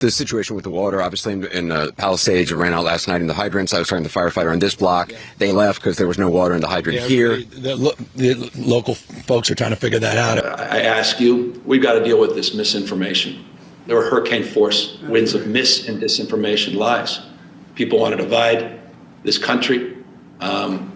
The situation with the water, obviously, in Palisades, it ran out last night in the hydrants. I was talking to the firefighter in this block. They left because there was no water in the hydrant here. The local folks are trying to figure that out. I ask you, we've got to deal with this misinformation. There were hurricane force winds of mis and disinformation lies. People want to divide this country.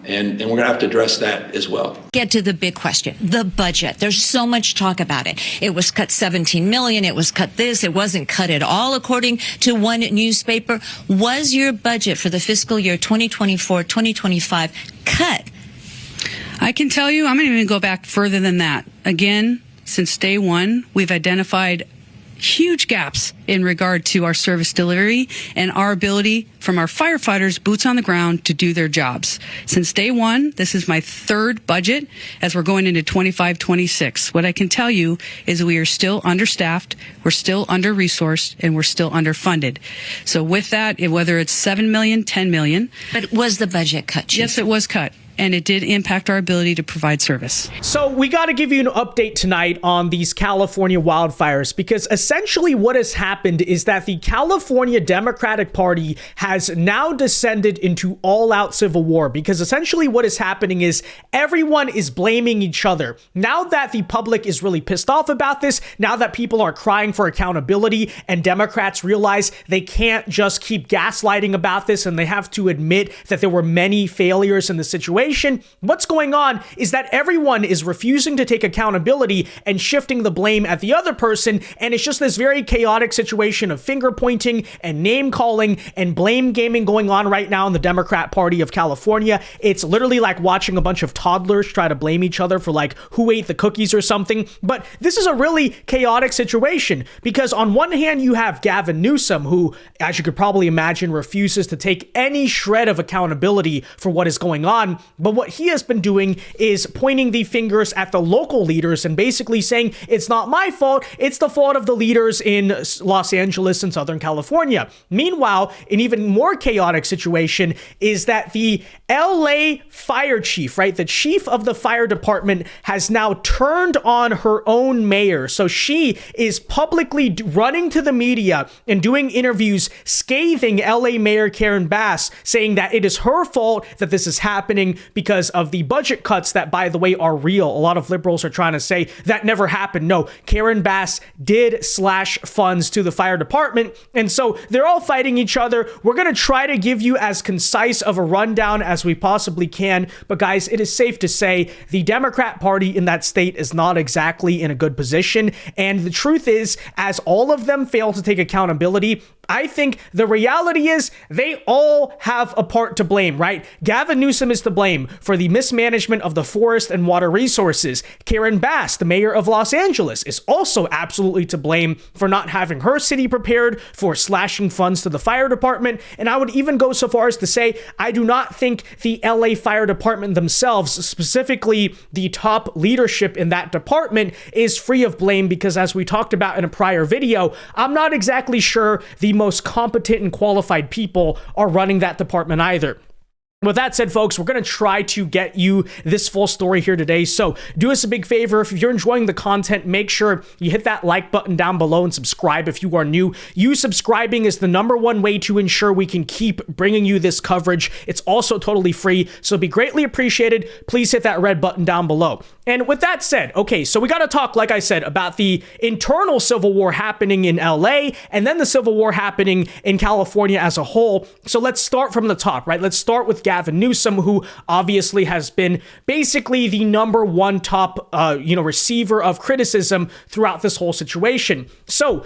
And we're going to have to address that as well. Get to the big question, the budget. There's so much talk about it. It was cut 17 million. It was cut this. It wasn't cut at all, according to one newspaper. Was your budget for the fiscal year 2024-2025 cut? I can tell you, I'm going to even go back further than that. Again, since day one, we've identified huge gaps in regard to our service delivery and our ability from our firefighters, boots on the ground, to do their jobs. Since day one, this is my third budget as we're going into 25-26. What I can tell you is we are still understaffed, we're still under-resourced, and we're still underfunded. So with that, whether it's 7 million, 10 million. But was the budget cut, Chief? Yes, it was cut. And it did impact our ability to provide service. So we got to give you an update tonight on these California wildfires, because essentially what has happened is that the California Democratic Party has now descended into all-out civil war, because essentially what is happening is everyone is blaming each other. Now that the public is really pissed off about this, now that people are crying for accountability and Democrats realize they can't just keep gaslighting about this and they have to admit that there were many failures in the situation, what's going on is that everyone is refusing to take accountability and shifting the blame at the other person, and it's just this very chaotic situation of finger pointing and name calling and blame gaming going on right now in the Democrat Party of California. It's literally like watching a bunch of toddlers try to blame each other for like who ate the cookies or something. But this is a really chaotic situation, because on one hand you have Gavin Newsom, who, as you could probably imagine, refuses to take any shred of accountability for what is going on. But what he has been doing is pointing the fingers at the local leaders and basically saying, it's not my fault, it's the fault of the leaders in Los Angeles and Southern California. Meanwhile, an even more chaotic situation is that the LA fire chief, right, the chief of the fire department, has now turned on her own mayor. So she is publicly running to the media and doing interviews scathing LA Mayor Karen Bass, saying that it is her fault that this is happening because of the budget cuts that, by the way, are real. A lot of liberals are trying to say that never happened. No, Karen Bass did slash funds to the fire department, and so they're all fighting each other. We're going to try to give you as concise of a rundown as we possibly can, but guys, it is safe to say the Democrat Party in that state is not exactly in a good position, and the truth is, as all of them fail to take accountability, I think the reality is they all have a part to blame, right? Gavin Newsom is to blame for the mismanagement of the forest and water resources. Karen Bass, the mayor of Los Angeles, is also absolutely to blame for not having her city prepared, for slashing funds to the fire department. And I would even go so far as to say, I do not think the LA Fire Department themselves, specifically the top leadership in that department, is free of blame, because as we talked about in a prior video, I'm not exactly sure the most competent and qualified people are running that department either. With that said, folks, we're going to try to get you this full story here today. So do us a big favor. If you're enjoying the content, make sure you hit that like button down below and subscribe if you are new. You subscribing is the #1 way to ensure we can keep bringing you this coverage. It's also totally free, so it'd be greatly appreciated. Please hit that red button down below. And with that said, okay, so we got to talk, like I said, about the internal civil war happening in LA and then the civil war happening in California as a whole. So let's start from the top, right? Let's start with Gavin Newsom, who obviously has been basically the #1 top, receiver of criticism throughout this whole situation. So,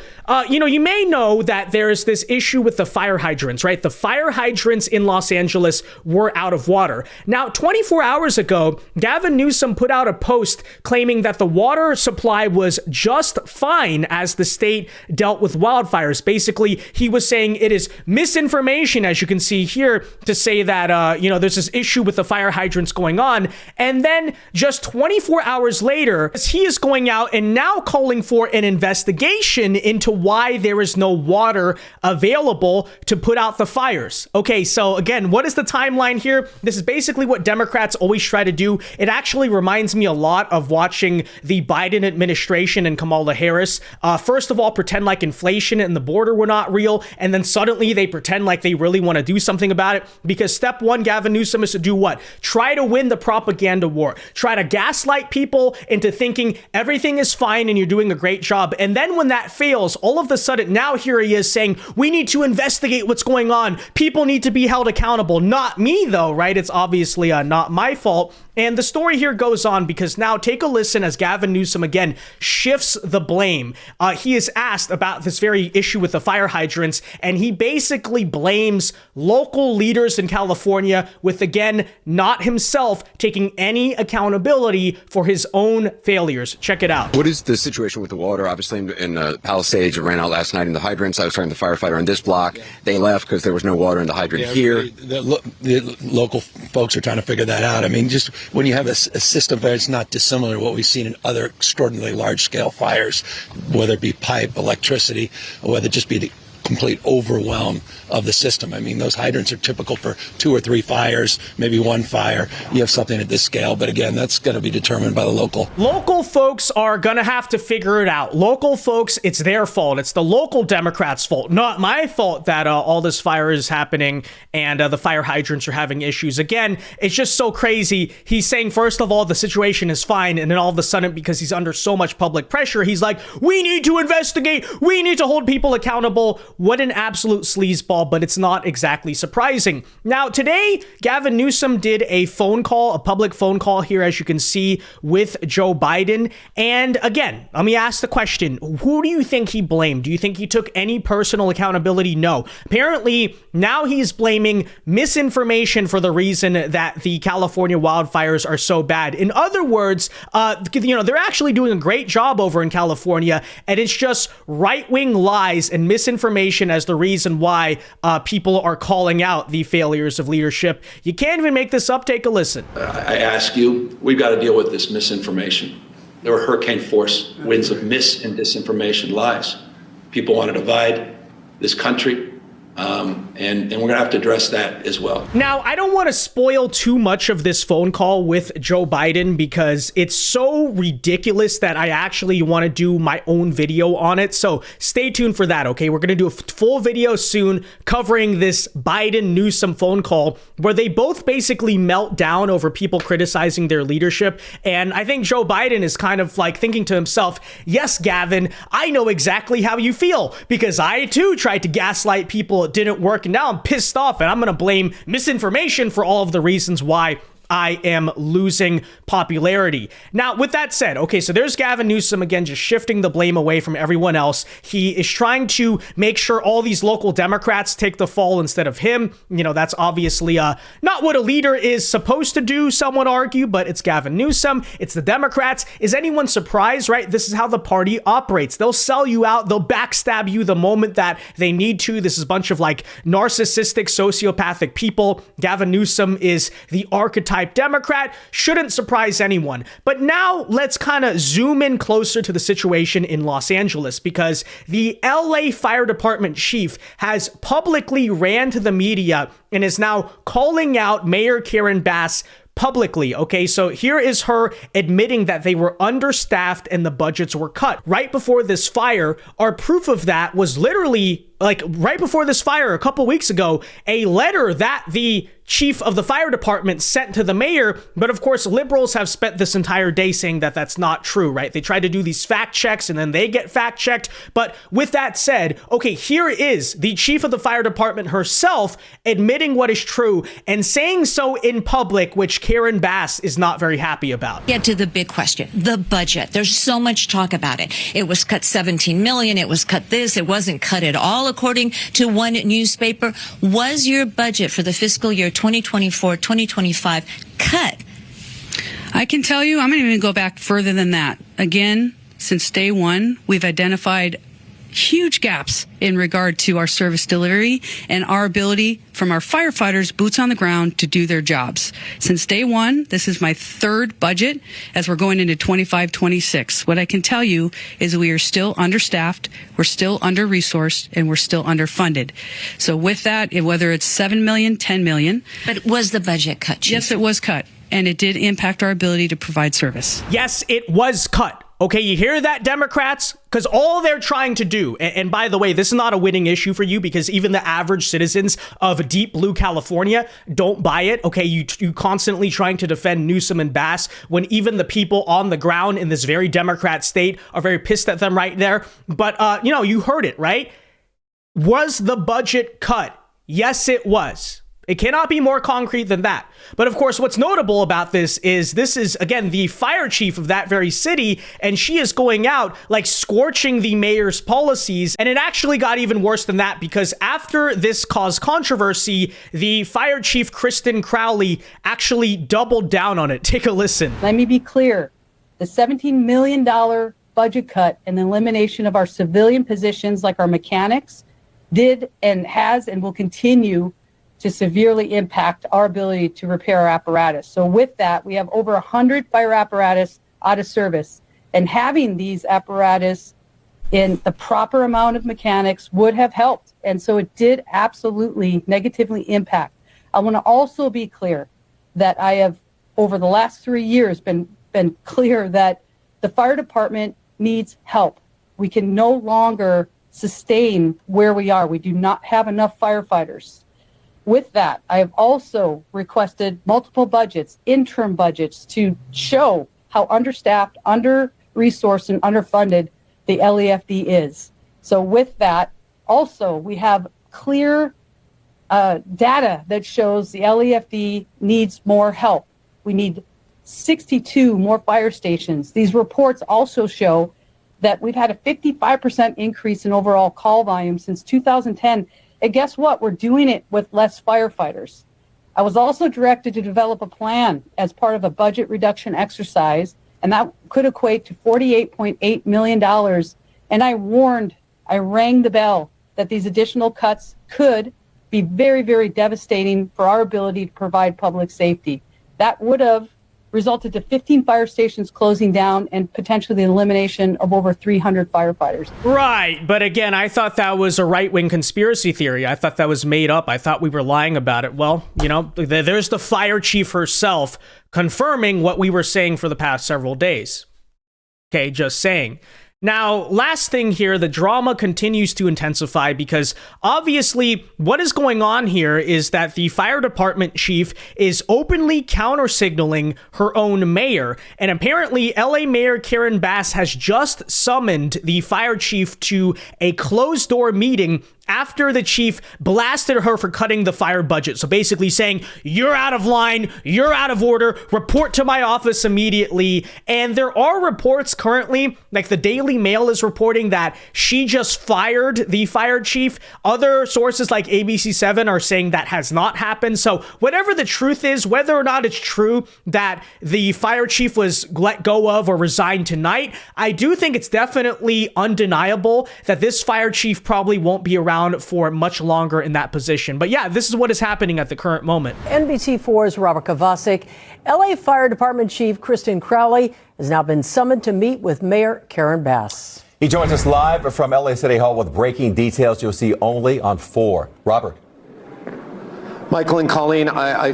you may know that there's this issue with the fire hydrants, right? The fire hydrants in Los Angeles were out of water. Now, 24 hours ago, Gavin Newsom put out a post claiming that the water supply was just fine as the state dealt with wildfires. Basically, he was saying it is misinformation, as you can see here, to say that, there's this issue with the fire hydrants going on. And then just 24 hours later, he is going out and now calling for an investigation into why there is no water available to put out the fires. Okay, so again, what is the timeline here? This is basically what Democrats always try to do. It actually reminds me a lot of watching the Biden administration and Kamala Harris, first of all, pretend like inflation and the border were not real, and then suddenly they pretend like they really want to do something about it, because step one, Gavin Newsom, is to do what? Try to win the propaganda war. Try to gaslight people into thinking everything is fine and you're doing a great job. And then when that fails, all of a sudden, now here he is saying, we need to investigate what's going on. People need to be held accountable. Not me, though, right? It's obviously not my fault. And the story here goes on because now take a listen as Gavin Newsom again shifts the blame. He is asked about this very issue with the fire hydrants, and he basically blames local leaders in California with, again, not himself taking any accountability for his own failures. Check it out. What is the situation with the water? Obviously, in Palisades, it ran out last night in the hydrants. I was talking to the firefighter on this block. They left because there was no water in the hydrant here. The local folks are trying to figure that out. I mean, just when you have a system that's not dissimilar to what we've seen in other extraordinarily large-scale fires, whether it be pipe, electricity, or whether it just be the complete overwhelm of the system. I mean, those hydrants are typical for 2 or 3 fires, maybe 1 fire. You have something at this scale, but again, that's going to be determined by the local. Local folks are going to have to figure it out. Local folks, it's their fault. It's the local Democrats' fault, not my fault that all this fire is happening and the fire hydrants are having issues. Again, it's just so crazy. He's saying, first of all, the situation is fine, and then all of a sudden, because he's under so much public pressure, he's like, we need to investigate. We need to hold people accountable. What an absolute sleazeball, but it's not exactly surprising. Now, today, Gavin Newsom did a phone call, a public phone call here, as you can see, with Joe Biden. And again, let me ask the question, who do you think he blamed? Do you think he took any personal accountability? No. Apparently, now he's blaming misinformation for the reason that the California wildfires are so bad. In other words, they're actually doing a great job over in California, and it's just right-wing lies and misinformation as the reason why people are calling out the failures of leadership. You can't even make this up. Take a listen. I ask you, we've got to deal with this misinformation. There were hurricane force winds of mis and disinformation lies. People want to divide this country. And we're going to have to address that as well. Now, I don't want to spoil too much of this phone call with Joe Biden because it's so ridiculous that I actually want to do my own video on it. So stay tuned for that, okay? We're going to do a full video soon covering this Biden-Newsom phone call where they both basically melt down over people criticizing their leadership. And I think Joe Biden is kind of like thinking to himself, yes, Gavin, I know exactly how you feel because I too tried to gaslight people. It didn't work. And now I'm pissed off and I'm going to blame misinformation for all of the reasons why I am losing popularity. Now, with that said, okay, so there's Gavin Newsom again, just shifting the blame away from everyone else. He is trying to make sure all these local Democrats take the fall instead of him. You know, that's obviously not what a leader is supposed to do, some would argue, but it's Gavin Newsom. It's the Democrats. Is anyone surprised, right? This is how the party operates. They'll sell you out. They'll backstab you the moment that they need to. This is a bunch of like narcissistic, sociopathic people. Gavin Newsom is the archetype Democrat, shouldn't surprise anyone. But now let's kind of zoom in closer to the situation in Los Angeles because the LA Fire Department chief has publicly ran to the media and is now calling out Mayor Karen Bass publicly. Okay, so here is her admitting that they were understaffed and the budgets were cut. Right before this fire, our proof of that was literally like right before this fire a couple weeks ago, a letter that the chief of the fire department sent to the mayor. But of course, liberals have spent this entire day saying that that's not true, right? They try to do these fact checks and then they get fact checked. But with that said, okay, here is the chief of the fire department herself admitting what is true and saying so in public, which Karen Bass is not very happy about. Get to the big question, the budget. There's so much talk about it. It was cut 17 million. It was cut this. It wasn't cut at all, according to one newspaper. Was your budget for the fiscal year 2024-2025 cut? I can tell you, I'm going to even go back further than that. Again, since day one, we've identified huge gaps in regard to our service delivery and our ability from our firefighters, boots on the ground, to do their jobs. Since day one, this is my third budget as we're going into 25-26. What I can tell you is we are still understaffed, we're still under-resourced, and we're still underfunded. So with that, whether it's 7 million, 10 million. But was the budget cut, Chief? Yes, it was cut. and it did impact our ability to provide service. Yes, it was cut. Okay, you hear that, Democrats? Because all they're trying to do, and by the way, this is not a winning issue for you because even the average citizens of deep blue California don't buy it. Okay, you constantly trying to defend Newsom and Bass when even the people on the ground in this very Democrat state are very pissed at them right there. But, you heard it, right? Was the budget cut? Yes, it was. It cannot be more concrete than that. But of course, what's notable about this is, again, the fire chief of that very city, and she is going out like scorching the mayor's policies. And it actually got even worse than that because after this caused controversy, the fire chief, Kristin Crowley, actually doubled down on it. Take a listen. Let me be clear. The $17 million budget cut and the elimination of our civilian positions like our mechanics did and has and will continue to severely impact our ability to repair our apparatus. So with that, we have over 100 fire apparatus out of service. And having these apparatus in the proper amount of mechanics would have helped. And so it did absolutely negatively impact. I want to also be clear that I have, over the last 3 years, been clear that the fire department needs help. We can no longer sustain where we are. We do not have enough firefighters. With that, I have also requested multiple budgets, interim budgets, to show how understaffed, under-resourced, and underfunded the LAFD is. So with that, also, we have clear data that shows the LAFD needs more help. We need 62 more fire stations. These reports also show that we've had a 55% increase in overall call volume since 2010. And guess what? We're doing it with less firefighters. I was also directed to develop a plan as part of a budget reduction exercise, and that could equate to $48.8 million. And I rang the bell that these additional cuts could be very, very devastating for our ability to provide public safety. That would have resulted to 15 fire stations closing down and potentially the elimination of over 300 firefighters. Right. But again, I thought that was a right-wing conspiracy theory. I thought that was made up. I thought we were lying about it. Well, there's the fire chief herself confirming what we were saying for the past several days. Okay, just saying. Now, last thing here, the drama continues to intensify because obviously what is going on here is that the fire department chief is openly counter-signaling her own mayor. And apparently LA Mayor Karen Bass has just summoned the fire chief to a closed-door meeting after the chief blasted her for cutting the fire budget. So basically saying, you're out of line, you're out of order, report to my office immediately. And there are reports currently, like the Daily Mail is reporting that she just fired the fire chief. Other sources like ABC7 are saying that has not happened. So whatever the truth is, whether or not it's true that the fire chief was let go of or resigned tonight, I do think it's definitely undeniable that this fire chief probably won't be around for much longer in that position. But yeah, this is what is happening at the current moment. NBC4's Robert Kovacic. LA Fire Department Chief Kristin Crowley has now been summoned to meet with Mayor Karen Bass. He joins us live from LA City Hall with breaking details you'll see only on 4. Robert. Michael and Colleen,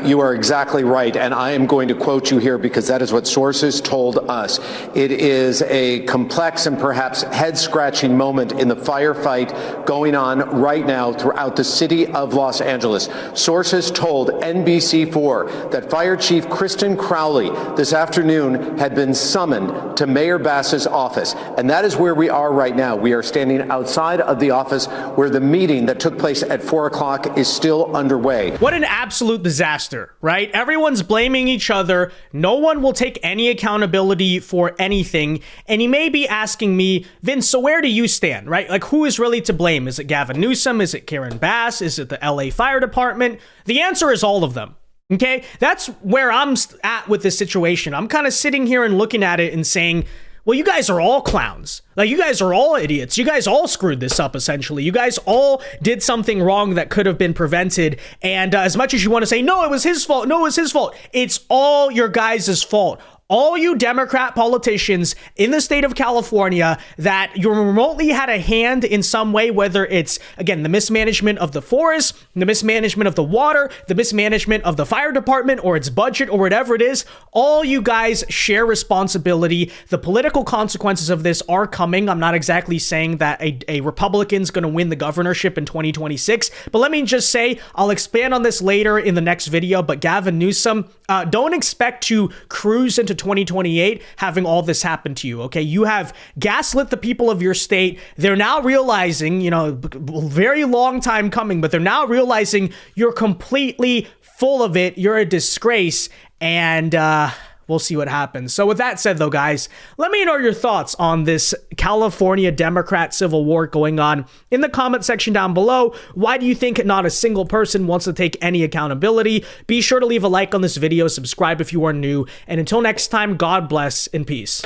you are exactly right, and I am going to quote you here because that is what sources told us. It is a complex and perhaps head-scratching moment in the firefight going on right now throughout the city of Los Angeles. Sources told NBC4 that Fire Chief Kristin Crowley this afternoon had been summoned to Mayor Bass's office, and that is where we are right now. We are standing outside of the office where the meeting that took place at 4 o'clock is still underway. What an absolute disaster, right? Everyone's blaming each other. No one will take any accountability for anything. And you may be asking me, Vince, so where do you stand, right? Like, who is really to blame? Is it Gavin Newsom? Is it Karen Bass? Is it the LA Fire Department? The answer is all of them. Okay? That's where I'm at with this situation. I'm kind of sitting here and looking at it and saying, well, you guys are all clowns. Like, you guys are all idiots. You guys all screwed this up, essentially. You guys all did something wrong that could have been prevented. And as much as you want to say, no, it was his fault. No, it was his fault. It's all your guys' fault. all you Democrat politicians in the state of California that you remotely had a hand in some way, whether it's, again, the mismanagement of the forest, the mismanagement of the water, the mismanagement of the fire department or its budget or whatever it is, all you guys share responsibility. The political consequences of this are coming. I'm not exactly saying that a Republican's going to win the governorship in 2026, but let me just say, I'll expand on this later in the next video, but Gavin Newsom, don't expect to cruise into 2028 having all this happen to you. Okay, you have gaslit the people of your state. They're now realizing, very long time coming, but they're now realizing you're completely full of it. You're a disgrace, and we'll see what happens. So with that said, though, guys, let me know your thoughts on this California Democrat civil war going on in the comment section down below. Why do you think not a single person wants to take any accountability? Be sure to leave a like on this video, subscribe if you are new, and until next time, God bless and peace.